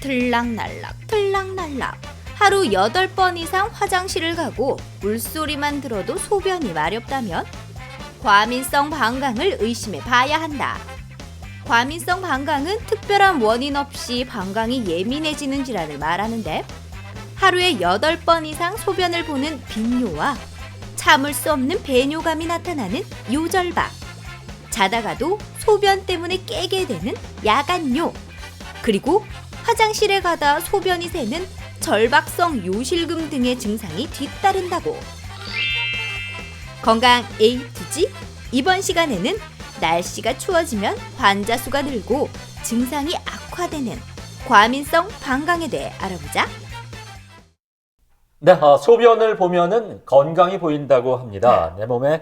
들락날락 하루 8번 이상 화장실을 가고 물소리만 들어도 소변이 마렵다면 과민성 방광을 의심해 봐야 한다. 과민성 방광은 특별한 원인 없이 방광이 예민해지는 질환을 말하는데 하루에 8번 이상 소변을 보는 빈뇨와 참을 수 없는 배뇨감이 나타나는 요절박, 자다가도 소변 때문에 깨게 되는 야간뇨, 그리고 화장실에 가다 소변이 새는 절박성 요실금 등의 증상이 뒤따른다고. 건강 A to G, 이번 시간에는 날씨가 추워지면 환자 수가 늘고 증상이 악화되는 과민성 방광에 대해 알아보자. 네, 소변을 보면은 건강이 보인다고 합니다. 내 몸에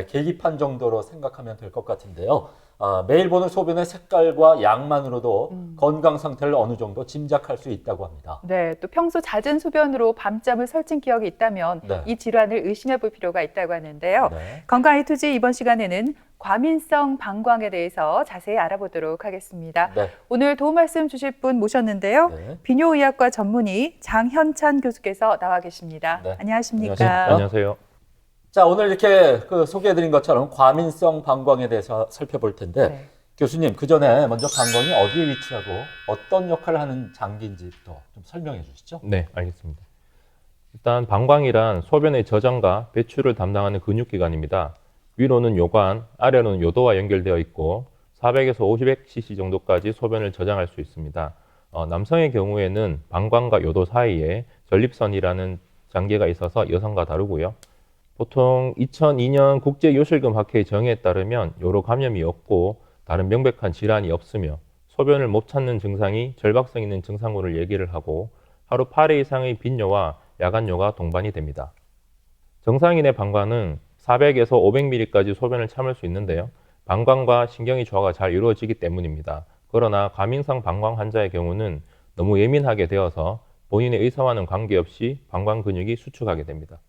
계기판 정도로 생각하면 될 것 같은데요. 매일 보는 소변의 색깔과 양만으로도 건강 상태를 어느 정도 짐작할 수 있다고 합니다. 네, 또 평소 잦은 소변으로 밤잠을 설친 기억이 있다면 이 질환을 의심해 볼 필요가 있다고 하는데요. 건강 A2G 이번 시간에는 과민성 방광에 대해서 자세히 알아보도록 하겠습니다. 오늘 도움 말씀 주실 분 모셨는데요. 비뇨의학과 전문의 장현찬 교수께서 나와 계십니다. 안녕하십니까? 안녕하세요. 자, 오늘 이렇게 소개해드린 것처럼 과민성 방광에 대해서 살펴볼 텐데 교수님, 그 전에 먼저 방광이 어디에 위치하고 어떤 역할을 하는 장기인지부터 좀 설명해 주시죠. 네, 알겠습니다. 일단 방광이란 소변의 저장과 배출을 담당하는 근육기관입니다. 위로는 요관, 아래로는 요도와 연결되어 있고 400에서 500cc 정도까지 소변을 저장할 수 있습니다. 남성의 경우에는 방광과 요도 사이에 전립선이라는 장기가 있어서 여성과 다르고요. 보통 2002년 국제요실금학회의 정의에 따르면 요로 감염이 없고 다른 명백한 질환이 없으며 소변을 못 찾는 증상이 절박성 있는 증상으로 얘기를 하고 하루 8회 이상의 빈뇨와 야간뇨가 동반이 됩니다. 정상인의 방광은 400에서 500ml까지 소변을 참을 수 있는데요. 방광과 신경의 조화가 잘 이루어지기 때문입니다. 그러나 과민성 방광 환자의 경우는 너무 예민하게 되어서 본인의 의사와는 관계없이 방광 근육이 수축하게 됩니다.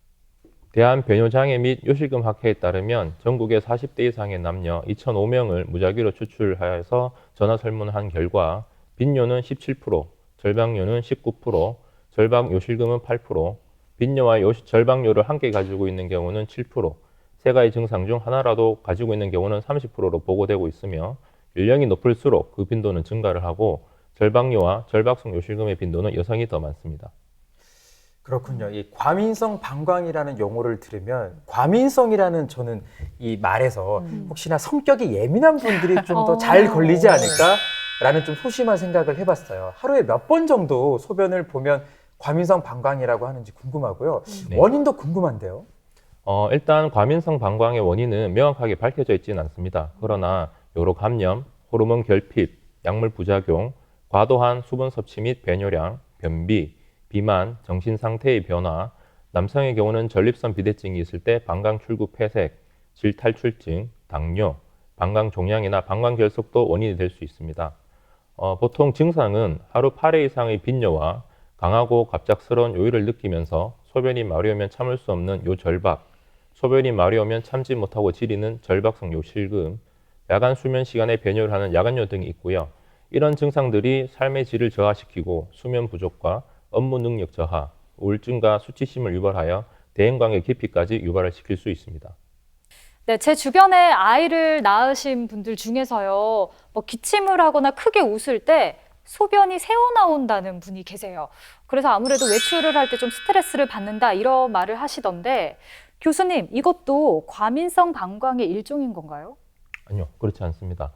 대한변효장애 및 요실금학회에 따르면 전국의 40대 이상의 남녀 2,005명을 무작위로 추출하여서 전화 설문을 한 결과 빈뇨는 17%, 절박뇨는 19%, 절박요실금은 8%, 빈뇨와 절박뇨를 함께 가지고 있는 경우는 7%, 세 가지 증상 중 하나라도 가지고 있는 경우는 30%로 보고되고 있으며 연령이 높을수록 그 빈도는 증가를 하고 절박뇨와 절박성 요실금의 빈도는 여성이 더 많습니다. 그렇군요. 이 과민성 방광이라는 용어를 들으면 과민성이라는 저는 이 말에서 혹시나 성격이 예민한 분들이 좀 더 잘 걸리지 않을까라는 좀 소심한 생각을 해봤어요. 하루에 몇 번 정도 소변을 보면 과민성 방광이라고 하는지 궁금하고요. 원인도 궁금한데요. 일단 과민성 방광의 원인은 명확하게 밝혀져 있지는 않습니다. 그러나 요로 감염, 호르몬 결핍, 약물 부작용, 과도한 수분 섭취 및 배뇨량, 변비, 비만, 정신 상태의 변화, 남성의 경우는 전립선 비대증이 있을 때 방광 출구 폐색, 질 탈출증, 당뇨, 방광 종양이나 방광 결석도 원인이 될 수 있습니다. 보통 증상은 하루 8회 이상의 빈뇨와 강하고 갑작스러운 요일을 느끼면서 소변이 마려우면 참을 수 없는 요절박, 소변이 마려우면 참지 못하고 지리는 절박성 요실금, 야간 수면 시간에 배뇨를 하는 야간뇨 등이 있고요. 이런 증상들이 삶의 질을 저하시키고 수면 부족과 업무 능력 저하, 우울증과 수치심을 유발하여 대인관계 기피까지 유발을 시킬 수 있습니다. 네, 제 주변에 아이를 낳으신 분들 중에서요, 기침을 하거나 크게 웃을 때 소변이 새어나온다는 분이 계세요. 그래서 아무래도 외출을 할 때 좀 스트레스를 받는다 이런 말을 하시던데 교수님, 이것도 과민성 방광의 일종인 건가요? 아니요, 그렇지 않습니다.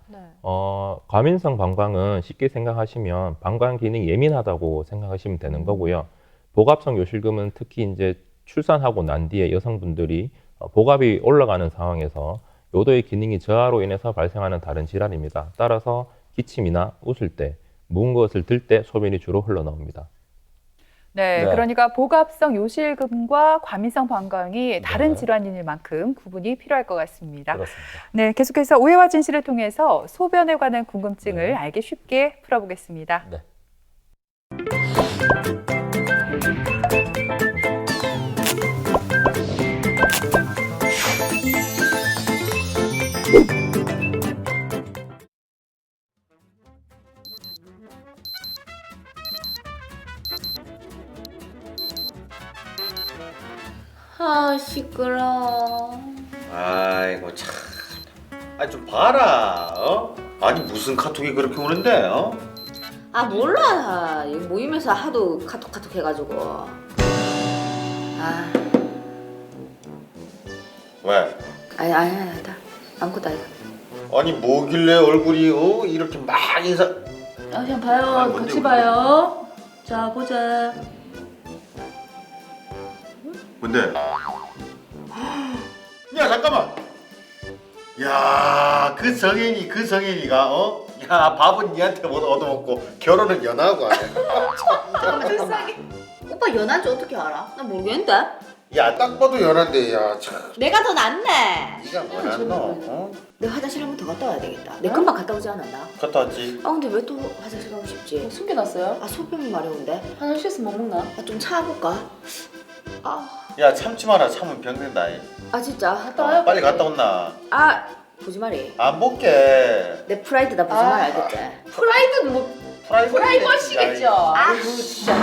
과민성 방광은 쉽게 생각하시면 방광 기능이 예민하다고 생각하시면 되는 거고요. 복압성 요실금은 특히 이제 출산하고 난 뒤에 여성분들이 복압이 올라가는 상황에서 요도의 기능이 저하로 인해서 발생하는 다른 질환입니다. 따라서 기침이나 웃을 때, 무거운 것을 들 때 소변이 주로 흘러나옵니다. 네, 그러니까 복압성 요실금과 과민성 방광이 다른 질환인 만큼 구분이 필요할 것 같습니다. 그렇습니다. 네, 계속해서 오해와 진실을 통해서 소변에 관한 궁금증을 알기 쉽게 풀어보겠습니다. 아, 시끄러. 아이고 참. 아니 좀 봐라. 어? 아니 무슨 카톡이 그렇게 오는데? 어? 아, 몰라. 이 모임에서 하도 카톡 해가지고. 아, 왜? 아니다. 아무것도 아니다. 아니 뭐길래 얼굴이 이렇게 막 인사. 아, 그냥 봐요. 아, 뭔데, 같이 뭔데? 봐요. 자, 보자. 뭔데? 야 잠깐만. 야 그 성현이가 야 밥은 니한테 못 얻어먹고 결혼은 연하고 하네. 오빠 연한지 어떻게 알아? 나 모르겠는데. 야 딱 봐도 연한데 야 참. 내가 더 낫네. 네가 뭐라노? 어? 내 화장실 한번 더 갔다 와야 되겠다. 내 금방 갔다 오지 않았나? 갔다 왔지. 아, 근데 왜 또 화장실 가고 싶지? 숨겨놨어요? 아, 소변이 마려운데. 화장실에서 뭐 먹나? 아, 좀 참아볼까? 야 참지 마라. 참으면 병 된다. 아, 진짜. 갔다 와요. 빨리 갔다 온나. 아, 보지 마리. 안 볼게. 내 프라이드 나 보지 마라, 알겠지? 프라이드는 뭐 프라이버시겠죠? 아이고 진짜.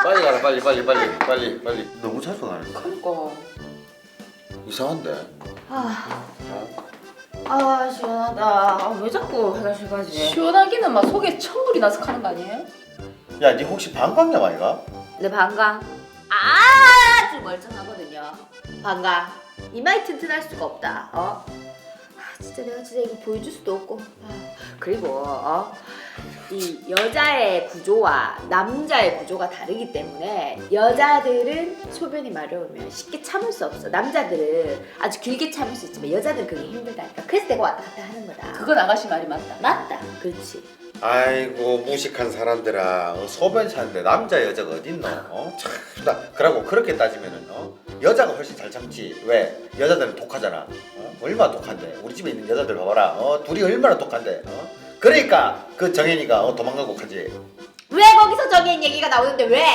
빨리 가라 빨리. 너무 자주 가네. 그러니까 이상한데. 시원하다. 아, 왜 자꾸 화장실 가지? 시원하기는 막 속에 천불이 나서 가는 거 아니에요? 야, 니 혹시 방광염 아이가? 내 방광 아주 멀쩡하거든요. 방광 이마에 튼튼할 수가 없다. 진짜 내가 진짜 이거 보여줄 수도 없고. 그리고 이 여자의 구조와 남자의 구조가 다르기 때문에 여자들은 소변이 마려우면 쉽게 참을 수 없어. 남자들은 아주 길게 참을 수 있지만 여자들은 그게 힘들다니까. 그래서 내가 왔다 갔다 하는 거다. 그건 아가씨 말이 맞다. 맞다. 그렇지. 아이고 무식한 사람들아. 소변 차는데 남자 여자가 어딨노? 참나. 그러고 그렇게 따지면은 여자가 훨씬 잘 참지. 왜? 여자들은 독하잖아. 얼마나 독한데. 우리 집에 있는 여자들 봐봐라. 둘이 얼마나 독한데. 그러니까 그 정현이가 도망가고 가지. 왜 거기서 정인 얘기가 나오는데 왜?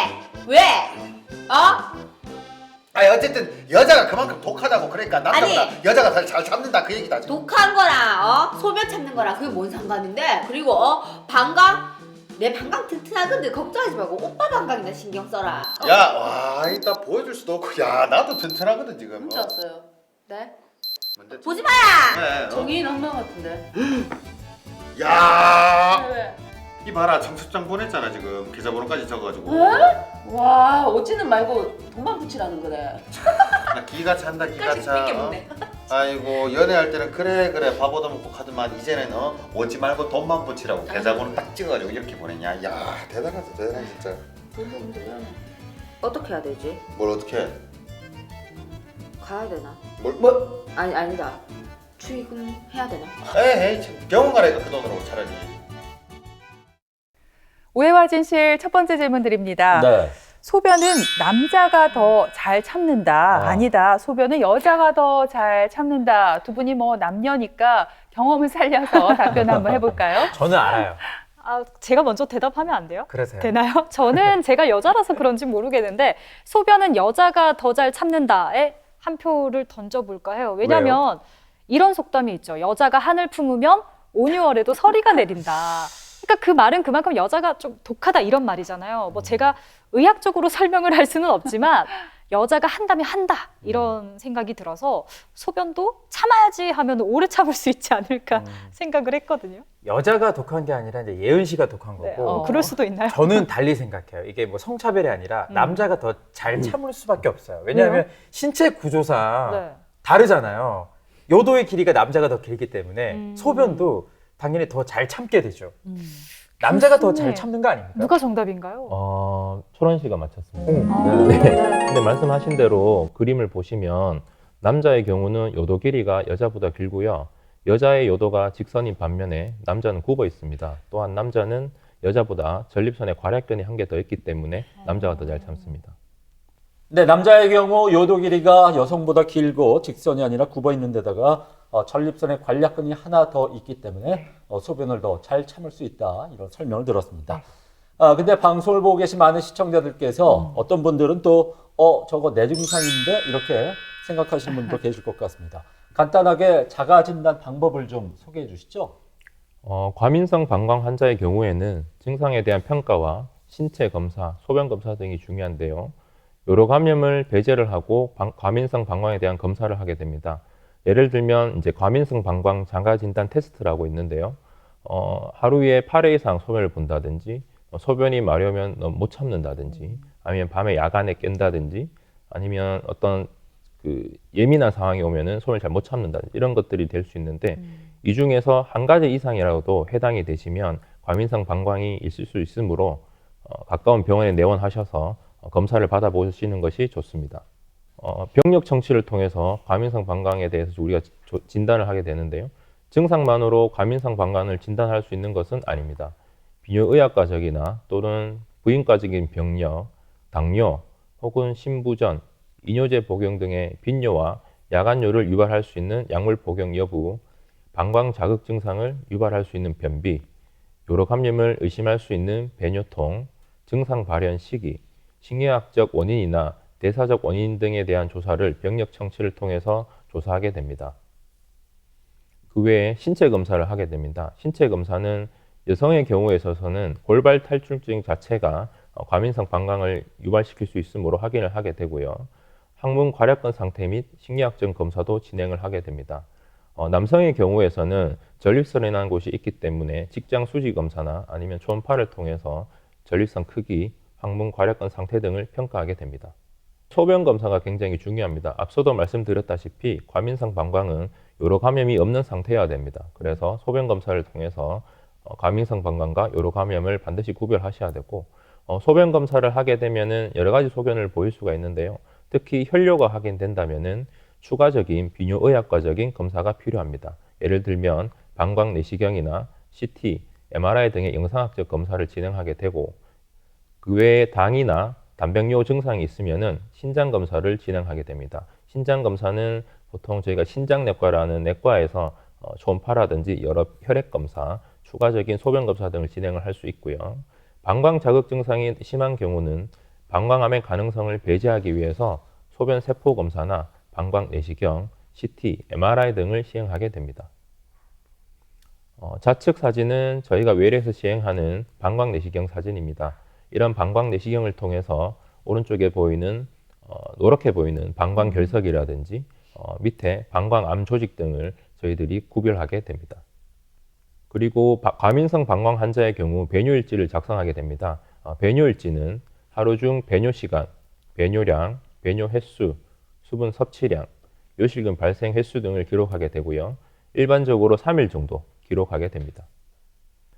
아니 어쨌든 여자가 그만큼 독하다고. 그러니까 남자보다 아니, 여자가 잘 참는다 그 얘기다 지금. 독한 거랑 소변 참는 거랑 그게 뭔 상관인데. 그리고 방광 내 방광 튼튼하거든. 걱정하지 말고 오빠 방광이나 신경 써라. 야, 와, 이따 보여줄 수도 없고. 야, 나도 튼튼하거든 지금. 문자 왔어요. 네? 뭔데? 보지 마라. 네, 정인 엄마 같은데. 야, 왜? 이 봐라, 청첩장 보냈잖아 지금. 계좌번호까지 적어가지고. 와 어찌는 말고 돈만 붙이라는 거래. 나 기가 찬다 기가 까지 차. 삐게 먹네. 아이고 연애할 때는 그래 밥 얻어먹고 카드만. 이제는 오지 말고 돈만 붙이라고 계좌번호 딱 찍어가지고 이렇게 보냈냐. 야, 대단하다 진짜. 어떻게 해야 되지? 뭘 어떻게 해? 가야 되나? 뭘? 아니다. 출금 해야 되나? 에이 참, 병원 가라니까 그 돈으로 차라리. 오해와 진실 첫 번째 질문 드립니다. 네. 소변은 남자가 더 잘 참는다. 아니다. 소변은 여자가 더 잘 참는다. 두 분이 뭐 남녀니까 경험을 살려서 답변 한번 해볼까요? 저는 알아요. 제가 먼저 대답하면 안 돼요? 그래서요. 되나요? 저는 제가 여자라서 그런지 모르겠는데 소변은 여자가 더 잘 참는다에 한 표를 던져볼까 해요. 왜냐면 이런 속담이 있죠. 여자가 한을 품으면 온유월에도 서리가 내린다. 그러니까 그 말은 그만큼 여자가 좀 독하다 이런 말이잖아요. 뭐 제가 의학적으로 설명을 할 수는 없지만 여자가 한다면 한다 이런 생각이 들어서 소변도 참아야지 하면 오래 참을 수 있지 않을까 생각을 했거든요. 여자가 독한 게 아니라 이제 예은 씨가 독한 네, 거고. 그럴 수도 있나요? 저는 달리 생각해요. 이게 뭐 성차별이 아니라 남자가 더 잘 참을 수밖에 없어요. 왜냐하면 왜요? 신체 구조상 네. 다르잖아요. 요도의 길이가 남자가 더 길기 때문에 소변도 당연히 더 잘 참게 되죠. 남자가 더 잘 참는 거 아닙니까? 누가 정답인가요? 초론 씨가 맞췄습니다. 네. 근데 말씀하신 대로 그림을 보시면 남자의 경우는 요도 길이가 여자보다 길고요. 여자의 요도가 직선인 반면에 남자는 굽어 있습니다. 또한 남자는 여자보다 전립선에 괄약근이 한 개 더 있기 때문에 남자가 더 잘 참습니다. 네, 남자의 경우 요도 길이가 여성보다 길고 직선이 아니라 굽어 있는 데다가 전립선에 관략근이 하나 더 있기 때문에 소변을 더 잘 참을 수 있다. 이런 설명을 들었습니다. 근데 방송을 보고 계신 많은 시청자들께서 어떤 분들은 또 저거 뇌증상인데 이렇게 생각하시는 분도 계실 것 같습니다. 간단하게 자가 진단 방법을 좀 소개해 주시죠. 과민성 방광 환자의 경우에는 증상에 대한 평가와 신체 검사, 소변 검사 등이 중요한데요. 요로 감염을 배제를 하고 과민성 방광에 대한 검사를 하게 됩니다. 예를 들면 이제 과민성 방광 장가 진단 테스트라고 있는데요. 하루에 8회 이상 소변을 본다든지, 소변이 마려우면 못 참는다든지, 아니면 밤에 야간에 깬다든지, 아니면 어떤 그 예민한 상황이 오면은 소변을 잘 못 참는다든지 이런 것들이 될 수 있는데 이 중에서 한 가지 이상이라도 해당이 되시면 과민성 방광이 있을 수 있으므로 가까운 병원에 내원하셔서 검사를 받아보시는 것이 좋습니다. 병력 청취를 통해서 과민성 방광에 대해서 우리가 진단을 하게 되는데요. 증상만으로 과민성 방광을 진단할 수 있는 것은 아닙니다. 비뇨의학과적이나 또는 부인과적인 병력, 당뇨 혹은 신부전, 이뇨제 복용 등의 빈뇨와 야간뇨를 유발할 수 있는 약물 복용 여부, 방광 자극 증상을 유발할 수 있는 변비, 요로 감염을 의심할 수 있는 배뇨통, 증상 발현 시기, 식료학적 원인이나 대사적 원인 등에 대한 조사를 병력 청취를 통해서 조사하게 됩니다. 그 외에 신체 검사를 하게 됩니다. 신체 검사는 여성의 경우에 있어서는 골발 탈출증 자체가 과민성 방광을 유발시킬 수 있으므로 확인을 하게 되고요. 항문 괄약근 상태 및 식료학적 검사도 진행을 하게 됩니다. 남성의 경우에서는 전립선이라는 곳이 있기 때문에 직장 수지 검사나 아니면 초음파를 통해서 전립선 크기, 항문 괄약근 상태 등을 평가하게 됩니다. 소변 검사가 굉장히 중요합니다. 앞서도 말씀드렸다시피 과민성 방광은 요로 감염이 없는 상태여야 됩니다. 그래서 소변 검사를 통해서 과민성 방광과 요로 감염을 반드시 구별하셔야 되고, 소변 검사를 하게 되면은 여러 가지 소견을 보일 수가 있는데요. 특히 혈뇨가 확인된다면은 추가적인 비뇨의학과적인 검사가 필요합니다. 예를 들면 방광 내시경이나 CT, MRI 등의 영상학적 검사를 진행하게 되고, 그 외에 당이나 단백뇨 증상이 있으면은 신장 검사를 진행하게 됩니다. 신장 검사는 보통 저희가 신장내과라는 내과에서 초음파라든지 여러 혈액 검사, 추가적인 소변 검사 등을 진행을 할 수 있고요. 방광 자극 증상이 심한 경우는 방광암의 가능성을 배제하기 위해서 소변 세포 검사나 방광 내시경, CT, MRI 등을 시행하게 됩니다. 좌측 사진은 저희가 외래에서 시행하는 방광 내시경 사진입니다. 이런 방광 내시경을 통해서 오른쪽에 보이는 노랗게 보이는 방광 결석이라든지 밑에 방광암 조직 등을 저희들이 구별하게 됩니다. 그리고 과민성 방광 환자의 경우 배뇨일지를 작성하게 됩니다. 배뇨일지는 하루 중 배뇨 시간, 배뇨량, 배뇨 횟수, 수분 섭취량, 요실금 발생 횟수 등을 기록하게 되고요. 일반적으로 3일 정도 기록하게 됩니다.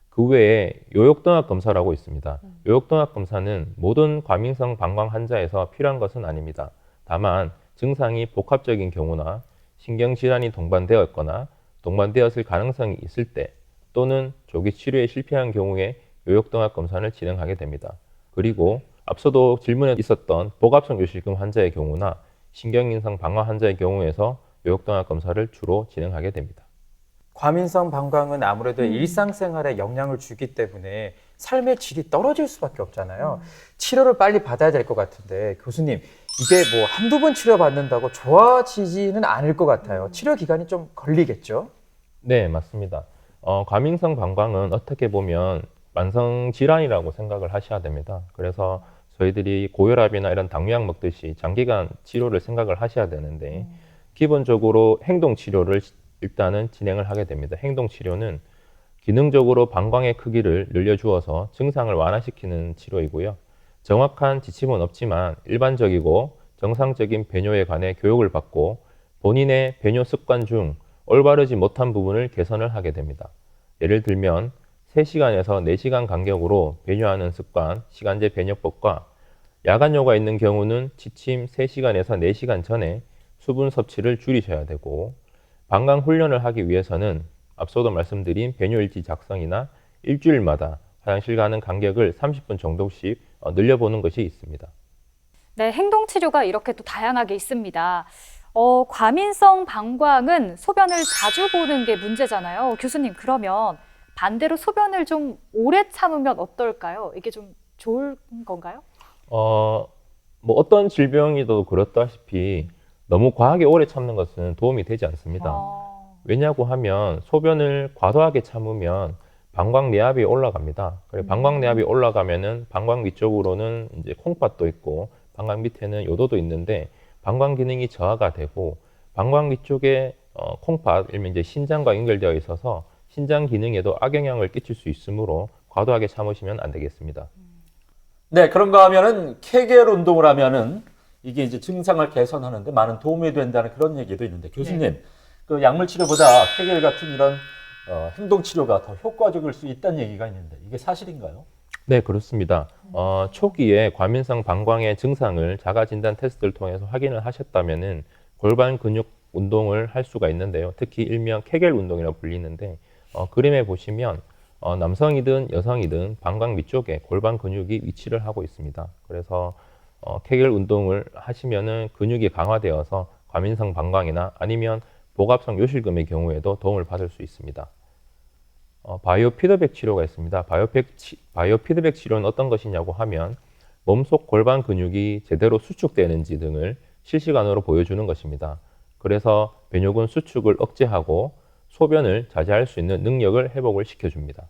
그 외에 요역동학 검사라고 있습니다. 요역동학 검사는 모든 과민성 방광 환자에서 필요한 것은 아닙니다. 다만 증상이 복합적인 경우나 신경질환이 동반되어 있거나 동반되었을 가능성이 있을 때 또는 조기 치료에 실패한 경우에 요역동학 검사를 진행하게 됩니다. 그리고 앞서도 질문에 있었던 복합성 요실금 환자의 경우나 신경인상 방광 환자의 경우에서 요역동학 검사를 주로 진행하게 됩니다. 과민성 방광은 아무래도 일상생활에 영향을 주기 때문에 삶의 질이 떨어질 수밖에 없잖아요. 치료를 빨리 받아야 될 것 같은데 교수님, 이게 뭐 한두 번 치료받는다고 좋아지지는 않을 것 같아요. 치료 기간이 좀 걸리겠죠? 네, 맞습니다. 과민성 방광은 어떻게 보면 만성 질환이라고 생각을 하셔야 됩니다. 그래서 저희들이 고혈압이나 이런 당뇨약 먹듯이 장기간 치료를 생각을 하셔야 되는데 기본적으로 행동 치료를 일단은 진행을 하게 됩니다. 행동 치료는 기능적으로 방광의 크기를 늘려주어서 증상을 완화시키는 치료이고요. 정확한 지침은 없지만 일반적이고 정상적인 배뇨에 관해 교육을 받고 본인의 배뇨 습관 중 올바르지 못한 부분을 개선을 하게 됩니다. 예를 들면 3시간에서 4시간 간격으로 배뇨하는 습관, 시간제 배뇨법과 야간뇨가 있는 경우는 지침 3시간에서 4시간 전에 수분 섭취를 줄이셔야 되고, 방광 훈련을 하기 위해서는 앞서도 말씀드린 배뇨일지 작성이나 일주일마다 화장실 가는 간격을 30분 정도씩 늘려보는 것이 있습니다. 네, 행동 치료가 이렇게 또 다양하게 있습니다. 과민성 방광은 소변을 자주 보는 게 문제잖아요. 교수님, 그러면 반대로 소변을 좀 오래 참으면 어떨까요? 이게 좀 좋은 건가요? 뭐 어떤 질병이도 그렇다시피 너무 과하게 오래 참는 것은 도움이 되지 않습니다. 왜냐고 하면 소변을 과도하게 참으면 방광 내압이 올라갑니다. 그래 방광 내압이 올라가면은 방광 위쪽으로는 이제 콩팥도 있고 방광 밑에는 요도도 있는데 방광 기능이 저하가 되고 방광 위쪽에 콩팥, 일명 이제 신장과 연결되어 있어서 신장 기능에도 악영향을 끼칠 수 있으므로 과도하게 참으시면 안 되겠습니다. 네, 그런가 하면은 케겔 운동을 하면은 이게 이제 증상을 개선하는데 많은 도움이 된다는 그런 얘기도 있는데 교수님, 그 약물 치료보다 케겔 같은 이런 행동 치료가 더 효과적일 수 있다는 얘기가 있는데 이게 사실인가요? 네, 그렇습니다. 초기에 과민성 방광의 증상을 자가진단 테스트를 통해서 확인을 하셨다면은 골반 근육 운동을 할 수가 있는데요. 특히 일명 케겔 운동이라고 불리는데 그림에 보시면 남성이든 여성이든 방광 위쪽에 골반 근육이 위치를 하고 있습니다. 그래서 케겔 운동을 하시면은 근육이 강화되어서 과민성 방광이나 아니면 복압성 요실금의 경우에도 도움을 받을 수 있습니다. 바이오 피드백 치료가 있습니다. 바이오 피드백 치료는 어떤 것이냐고 하면 몸속 골반 근육이 제대로 수축되는지 등을 실시간으로 보여주는 것입니다. 그래서 변효근 수축을 억제하고 소변을 자제할 수 있는 능력을 회복을 시켜줍니다.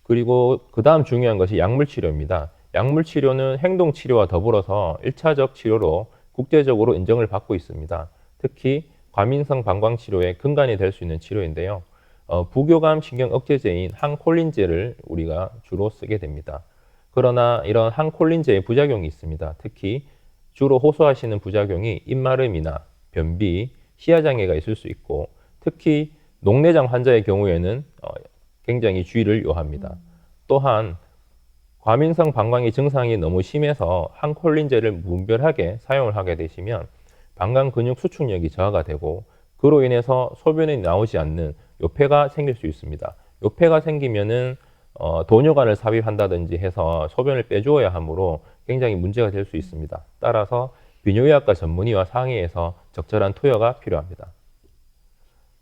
그리고 그 다음 중요한 것이 약물 치료입니다. 약물 치료는 행동 치료와 더불어서 1차적 치료로 국제적으로 인정을 받고 있습니다. 특히 과민성 방광 치료의 근간이 될 수 있는 치료인데요. 부교감 신경 억제제인 항콜린제를 우리가 주로 쓰게 됩니다. 그러나 이런 항콜린제의 부작용이 있습니다. 특히 주로 호소하시는 부작용이 입마름이나 변비, 시야장애가 있을 수 있고 특히 녹내장 환자의 경우에는 굉장히 주의를 요합니다. 또한 과민성 방광의 증상이 너무 심해서 항콜린제를 무분별하게 사용을 하게 되시면 방광 근육 수축력이 저하가 되고 그로 인해서 소변이 나오지 않는 요폐가 생길 수 있습니다. 요폐가 생기면은 도뇨관을 삽입한다든지 해서 소변을 빼주어야 하므로 굉장히 문제가 될 수 있습니다. 따라서 비뇨의학과 전문의와 상의해서 적절한 투여가 필요합니다.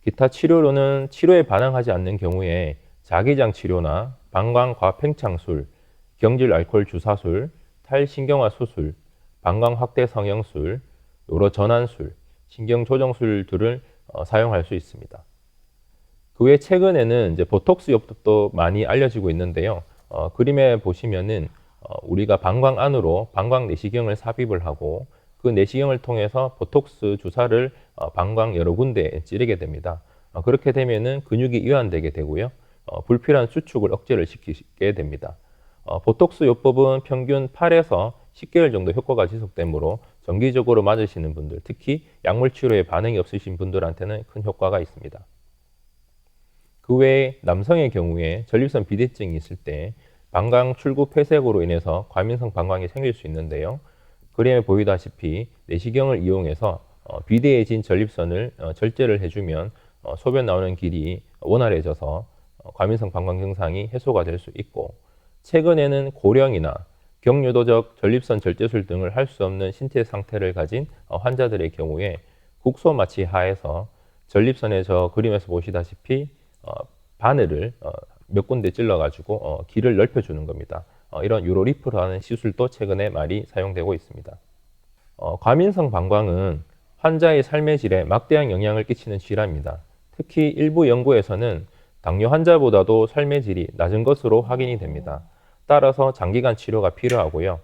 기타 치료로는 치료에 반응하지 않는 경우에 자기장 치료나 방광 과팽창술, 경질 알코올 주사술, 탈신경화 수술, 방광 확대 성형술, 요로 전환술, 신경 조정술들을 사용할 수 있습니다. 그 외 최근에는 이제 보톡스 요법도 많이 알려지고 있는데요. 그림에 보시면은 우리가 방광 안으로 방광 내시경을 삽입을 하고 그 내시경을 통해서 보톡스 주사를 방광 여러 군데에 찌르게 됩니다. 그렇게 되면은 근육이 이완되게 되고요. 불필요한 수축을 억제를 시키게 됩니다. 보톡스 요법은 평균 8에서 10개월 정도 효과가 지속되므로 정기적으로 맞으시는 분들, 특히 약물 치료에 반응이 없으신 분들한테는 큰 효과가 있습니다. 그 외에 남성의 경우에 전립선 비대증이 있을 때 방광 출구 폐색으로 인해서 과민성 방광이 생길 수 있는데요. 그림에 보이다시피 내시경을 이용해서 비대해진 전립선을 절제를 해주면 소변 나오는 길이 원활해져서 과민성 방광 증상이 해소가 될 수 있고 최근에는 고령이나 경유도적 전립선 절제술 등을 할 수 없는 신체 상태를 가진 환자들의 경우에 국소 마취 하에서 전립선에 저 그림에서 보시다시피 바늘을 몇 군데 찔러가지고 길을 넓혀주는 겁니다. 이런 유로리프라는 시술도 최근에 많이 사용되고 있습니다. 과민성 방광은 환자의 삶의 질에 막대한 영향을 끼치는 질환입니다. 특히 일부 연구에서는 당뇨 환자보다도 삶의 질이 낮은 것으로 확인이 됩니다. 따라서 장기간 치료가 필요하고요.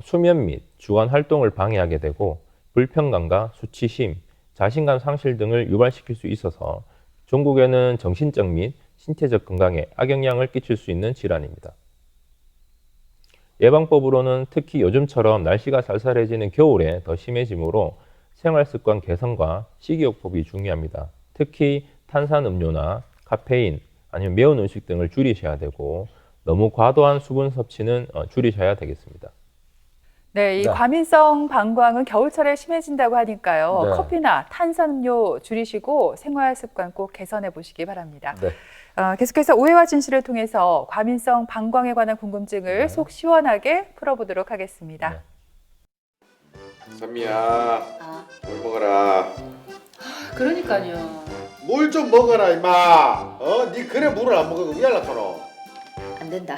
수면 및 주관 활동을 방해하게 되고 불편감과 수치심, 자신감 상실 등을 유발시킬 수 있어서 종국에는 정신적 및 신체적 건강에 악영향을 끼칠 수 있는 질환입니다. 예방법으로는 특히 요즘처럼 날씨가 쌀쌀해지는 겨울에 더 심해지므로 생활습관 개선과 식이요법이 중요합니다. 특히 탄산음료나 카페인 아니면 매운 음식 등을 줄이셔야 되고 너무 과도한 수분 섭취는 줄이셔야 되겠습니다. 네, 이 과민성 방광은 겨울철에 심해진다고 하니까요. 네. 커피나 탄산음료 줄이시고 생활 습관 꼭 개선해 보시기 바랍니다. 네. 계속해서 오해와 진실을 통해서 과민성 방광에 관한 궁금증을 속 시원하게 풀어보도록 하겠습니다. 선미야, 물 먹어라. 그러니까요. 물 좀 먹어라 임마. 니 그래 물을 안 먹어 왜 연락하노? 안 된다.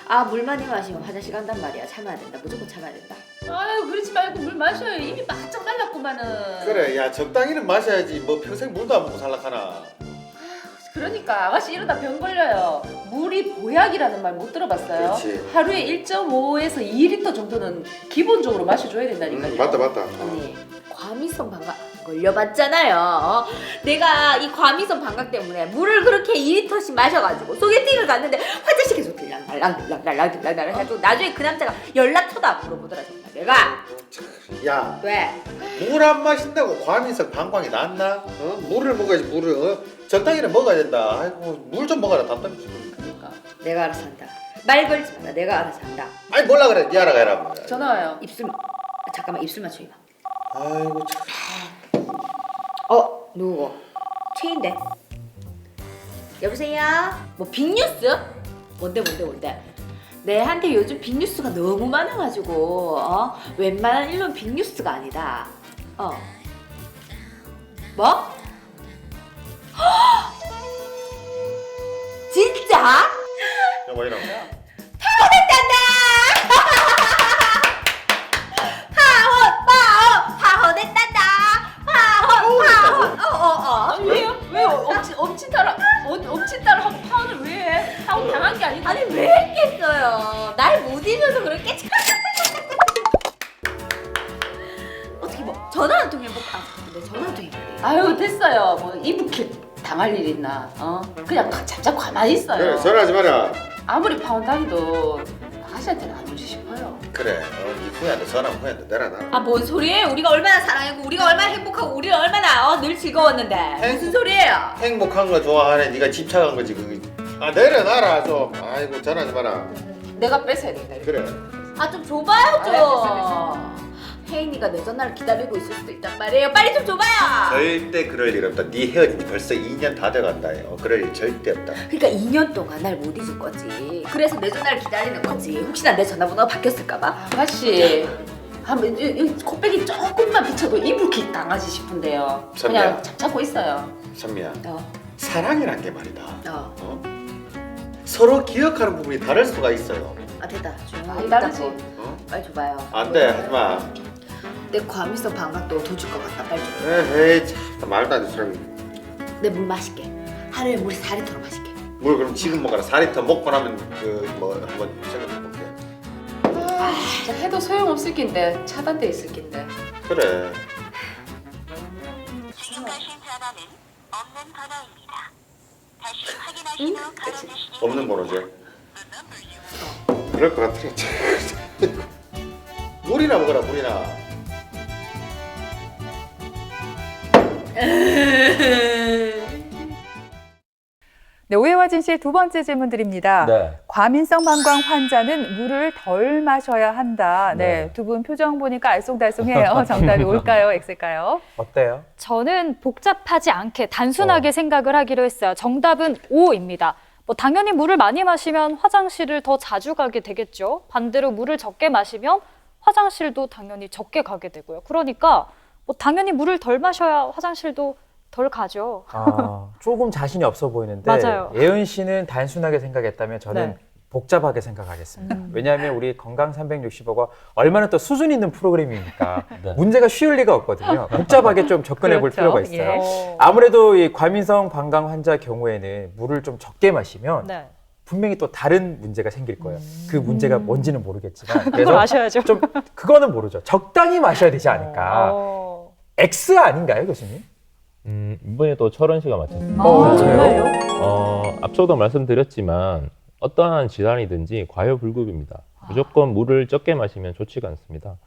아, 물 많이 마시면 화장실 간단 말이야. 참아야 된다. 무조건 참아야 된다. 아유 그러지 말고 물 마셔요. 이미 바짝 말랐구만은. 그래, 야 적당히는 마셔야지. 뭐 평생 물도 안 먹고 살락하나? 그러니까 아가씨 이러다 병 걸려요. 물이 보약 공약이라는 말 못 들어봤어요? 그렇지. 하루에 1.5에서 2리터 정도는 기본적으로 마셔줘야 된다니까요. 맞다. 언니, 과민성 방광 걸려봤잖아요. 내가 이 과민성 방광 때문에 물을 그렇게 2리터씩 마셔가지고 소개팅을 갔는데 화장실 계속 들락날락 해가지고 나중에 그 남자가 연락처도 안 물어보더라 정말. 내가 야, 왜? 물 안 마신다고 과민성 방광이 낫나? 물을 먹어야지 물을. 적당히는 먹어야 된다. 아이고 물 좀 먹어라 답답해 죽겠네. 그러니까. 내가 알아서 한다. 말 걸지 마라. 내가 알아서 한다. 아니 몰라 그래. 니 알아가 해라. 전화 와요. 입술 잠깐만 입술만 조이봐. 아이고 참. 누구? 최인데. 여보세요? 뭐 빅뉴스? 뭔데? 내한테 요즘 빅뉴스가 너무 많아가지고 웬만한 일론 빅뉴스가 아니다. 뭐? 진짜? 여보 이러고. 파혼했단다. 아니 왜 엄친딸하고 파혼을 왜 해? 파혼 당한 게 아니다. 아니 왜 했겠어요? 날 못 이겨서 그렇게. 어떻게 뭐 전화 한 통 해볼까? 근데 전화 한 통 해볼래. 아유 됐어요. 뭐 이북해 당할 일 있나? 그냥 잡잡 가만히 있어요. 그래 전화하지 마라. 아무리 파혼 당해도 아가씨한테는 안 오지 싶어요. 그래. 니 후회한테 전화하면 후회한테 내려놔. 아 뭔 소리예요? 우리가 얼마나 사랑했고 우리가 얼마나 행복하고 우리가 얼마나 늘 즐거웠는데 무슨 소리예요? 행복한 거 좋아하네. 네가 집착한 거지 그게. 아 내려놔라 좀. 아이고 전화하지 마라. 내가 뺏어야 된다. 그래. 아 좀 줘봐요 좀. 됐어. 혜인이가 내 전화를 기다리고 있을 수도 있단 말이에요. 빨리 좀 줘봐요. 절대 그럴 일 없다. 네 헤어진 지 벌써 2년 다 돼간다. 그럴 일 절대 없다. 그러니까 2년 동안 날 못 잊을 거지. 그래서 내 전화를 기다리는 거지. 혹시나 내 전화번호가 바뀌었을까봐. 아가씨 한번 이 코빼기 조금만 비춰도 이불킥 당하지 싶은데요. 선미야. 그냥 잡고 있어요. 선미야. 어. 사랑이란 게 말이다. 어. 서로 기억하는 부분이 다를 수가 있어요. 아 됐다. 조용히 많이 있다고. 다르지. 빨리 줘봐요. 안돼 하지마. 내 과민성 방광도 더 줄 것 같다. 빨리 줘. 에이 참 말도 안 되는 소리. 내 물 마실게. 하루에 물 4리터로 마실게. 물 그럼 지금 먹어라. 4리터 먹고 나면 그 뭐 한번 생각해볼게. 진짜 해도 소용없을 낀데 차단돼 있을 낀데. 그래. 지금하신 전화는 없는 번호입니다. 다시 확인하신 후 걸어주시기 없는 번호지. 그럴 것 같아. 물이나 먹어라 물이나. 네, 오해와 진실 두 번째 질문 드립니다. 네. 과민성 방광 환자는 물을 덜 마셔야 한다. 네, 네. 두 분 표정 보니까 알쏭달쏭해요. 정답이 올까요? X일까요? 어때요? 저는 복잡하지 않게 단순하게 생각을 하기로 했어요. 정답은 O입니다. 뭐 당연히 물을 많이 마시면 화장실을 더 자주 가게 되겠죠. 반대로 물을 적게 마시면 화장실도 당연히 적게 가게 되고요. 그러니까 뭐 당연히 물을 덜 마셔야 화장실도 덜 가죠. 조금 자신이 없어 보이는데 맞아요. 예은 씨는 단순하게 생각했다면 저는 네. 복잡하게 생각하겠습니다. 왜냐하면 우리 건강 365가 얼마나 또 수준 있는 프로그램이니까 네. 문제가 쉬울 리가 없거든요. 복잡하게 좀 접근해 볼 그렇죠. 필요가 있어요. 예. 아무래도 이 과민성 방광 환자 경우에는 물을 좀 적게 마시면 네. 분명히 또 다른 문제가 생길 거예요. 그 문제가 뭔지는 모르겠지만 그걸 그래서 아셔야죠. 좀 그거는 모르죠. 적당히 마셔야 되지 않을까. X 아닌가요, 교수님? 이번에도 철원 씨가 맞췄습니다. 정말요? 앞서도 말씀드렸지만 어떠한 질환이든지 과여불급입니다. 무조건 물을 적게 마시면 좋지가 않습니다.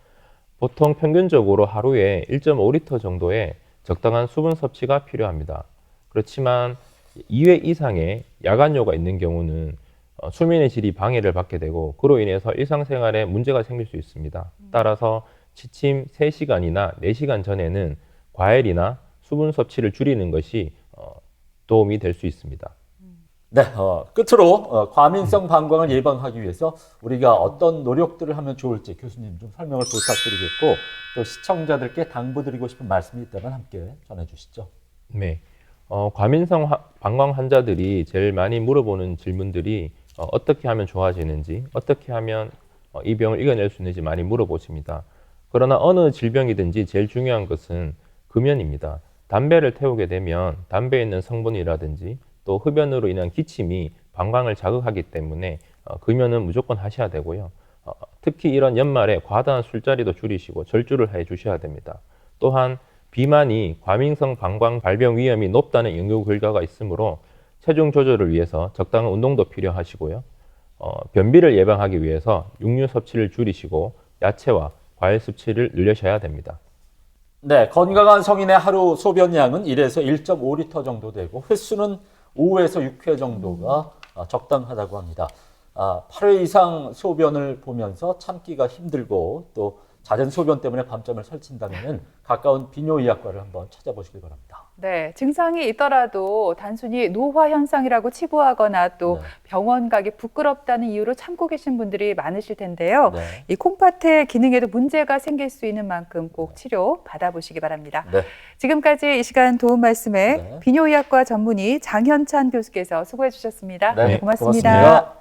보통 평균적으로 하루에 1.5리터 정도의 적당한 수분 섭취가 필요합니다. 그렇지만 2회 이상의 야간요가 있는 경우는 수면의 질이 방해를 받게 되고 그로 인해서 일상생활에 문제가 생길 수 있습니다. 따라서 취침 3시간이나 4시간 전에는 과일이나 수분 섭취를 줄이는 것이 도움이 될 수 있습니다. 네, 끝으로 과민성 방광을 예방하기 위해서 우리가 어떤 노력들을 하면 좋을지 교수님 좀 설명을 부탁드리겠고 또 시청자들께 당부드리고 싶은 말씀이 있다면 함께 전해주시죠. 네, 과민성 방광 환자들이 제일 많이 물어보는 질문들이 어떻게 하면 좋아지는지, 어떻게 하면 이 병을 이겨낼 수 있는지 많이 물어보십니다. 그러나 어느 질병이든지 제일 중요한 것은 금연입니다. 담배를 태우게 되면 담배에 있는 성분이라든지 또 흡연으로 인한 기침이 방광을 자극하기 때문에 금연은 무조건 하셔야 되고요. 특히 이런 연말에 과다한 술자리도 줄이시고 절주를 해 주셔야 됩니다. 또한 비만이 과민성 방광 발병 위험이 높다는 연구 결과가 있으므로 체중 조절을 위해서 적당한 운동도 필요하시고요. 변비를 예방하기 위해서 육류 섭취를 줄이시고 야채와 과일 섭취를 늘리셔야 됩니다. 네, 건강한 성인의 하루 소변량은 1에서 1.5리터 정도 되고 횟수는 5에서 6회 정도가 적당하다고 합니다. 8회 이상 소변을 보면서 참기가 힘들고 또 잦은 소변 때문에 밤잠을 설친다면 가까운 비뇨의학과를 한번 찾아보시기 바랍니다. 네, 증상이 있더라도 단순히 노화 현상이라고 치부하거나 또 네. 병원 가기 부끄럽다는 이유로 참고 계신 분들이 많으실 텐데요. 네. 이 콩팥의 기능에도 문제가 생길 수 있는 만큼 꼭 치료 받아보시기 바랍니다. 네. 지금까지 이 시간 도움 말씀에 네. 비뇨의학과 전문의 장현찬 교수께서 수고해 주셨습니다. 네, 고맙습니다. 고맙습니다.